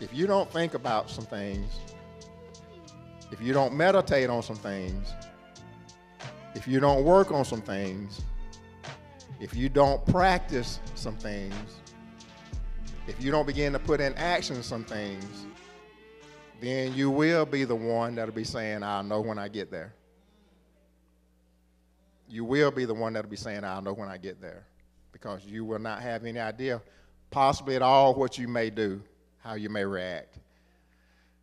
If you don't think about some things, if you don't meditate on some things, if you don't work on some things, if you don't practice some things, if you don't begin to put in action some things, then you will be the one that'll be saying, I'll know when I get there. You will be the one that'll be saying, I'll know when I get there. Because you will not have any idea, possibly at all, what you may do, how you may react.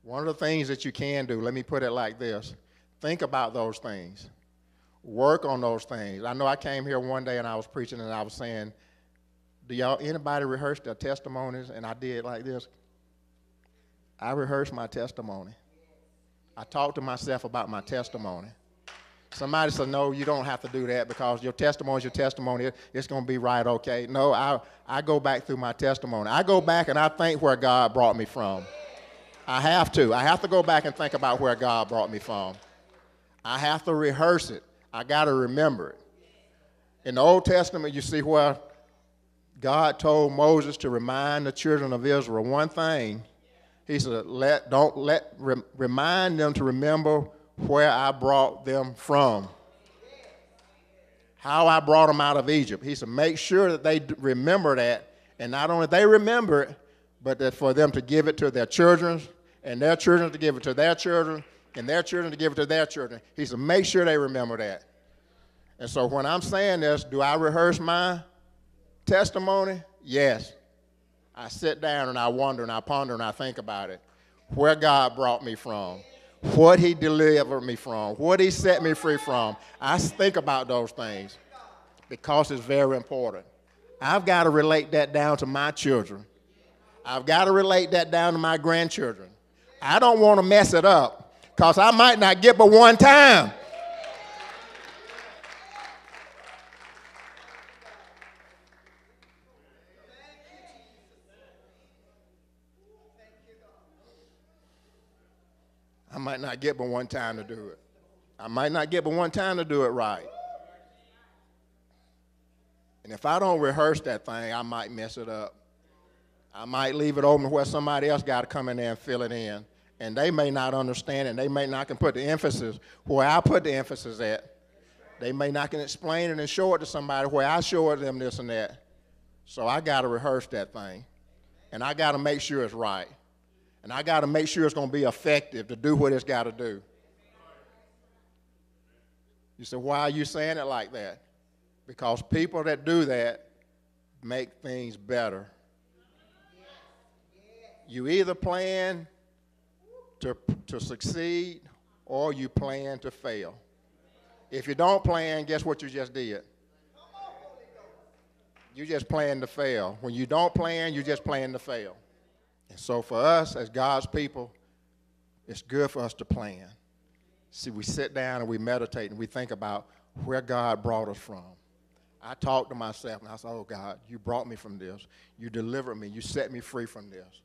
One of the things that you can do, let me put it like this, think about those things. Work on those things. I know I came here one day and I was preaching and I was saying, anybody rehearse their testimonies? And I did like this. I rehearsed my testimony. I talked to myself about my testimony. Somebody said, no, you don't have to do that because your testimony is your testimony. It's going to be right, okay? No, I go back through my testimony. I go back and I think where God brought me from. I have to. I have to go back and think about where God brought me from. I have to rehearse it. I got to remember it. In the Old Testament, you see where God told Moses to remind the children of Israel one thing. He said, remind them to remember where I brought them from, how I brought them out of Egypt. He said, make sure that they remember that, and not only they remember it, but that for them to give it to their children, and their children to give it to their children, and their children to give it to their children. He said, make sure they remember that. And so when I'm saying this, do I rehearse my testimony? Yes. I sit down and I wonder and I ponder and I think about it. Where God brought me from, what he delivered me from, what he set me free from. I think about those things because it's very important. I've got to relate that down to my children. I've got to relate that down to my grandchildren. I don't want to mess it up because I might not get but one time. I might not get but one time to do it. I might not get but one time to do it right. And if I don't rehearse that thing, I might mess it up. I might leave it open to where somebody else got to come in there and fill it in. And they may not understand it. They may not can put the emphasis where I put the emphasis at. They may not can explain it and show it to somebody where I show it them this and that. So I got to rehearse that thing. And I got to make sure it's right. And I got to make sure it's going to be effective to do what it's got to do. You say, why are you saying it like that? Because people that do that make things better. You either plan to succeed or you plan to fail. If you don't plan, guess what you just did? You just plan to fail. When you don't plan, you just plan to fail. And so for us as God's people, it's good for us to plan. See, we sit down and we meditate and we think about where God brought us from. I talk to myself and I say, oh God, you brought me from this. You delivered me. You set me free from this.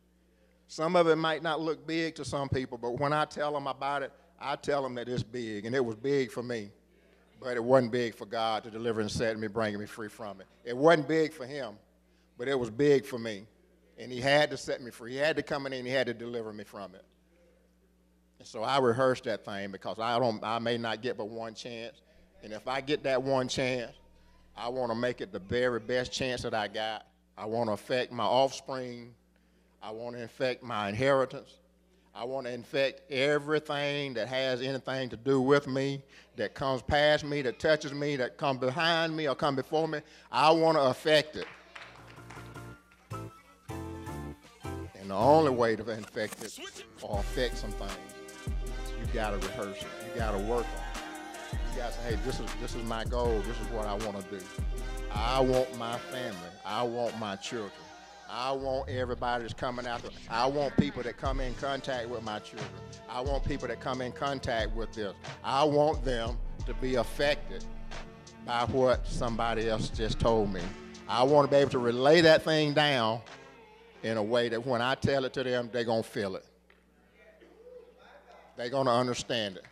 Some of it might not look big to some people, but when I tell them about it, I tell them that it's big, and it was big for me. But it wasn't big for God to deliver and set me, bringing me free from it. It wasn't big for him, but it was big for me. And he had to set me free. He had to come in and he had to deliver me from it. And so I rehearsed that thing because I may not get but one chance. And if I get that one chance, I want to make it the very best chance that I got. I want to affect my offspring. I want to affect my inheritance. I want to infect everything that has anything to do with me, that comes past me, that touches me, that comes behind me or come before me. I want to affect it. And the only way to infect it or affect some things, you got to rehearse it. You got to work on it. You got to say, hey, this is my goal. This is what I want to do. I want my family. I want my children. I want everybody that's coming out there. I want people that come in contact with my children. I want people that come in contact with this. I want them to be affected by what somebody else just told me. I want to be able to relay that thing down in a way that when I tell it to them, they're going to feel it. They're going to understand it.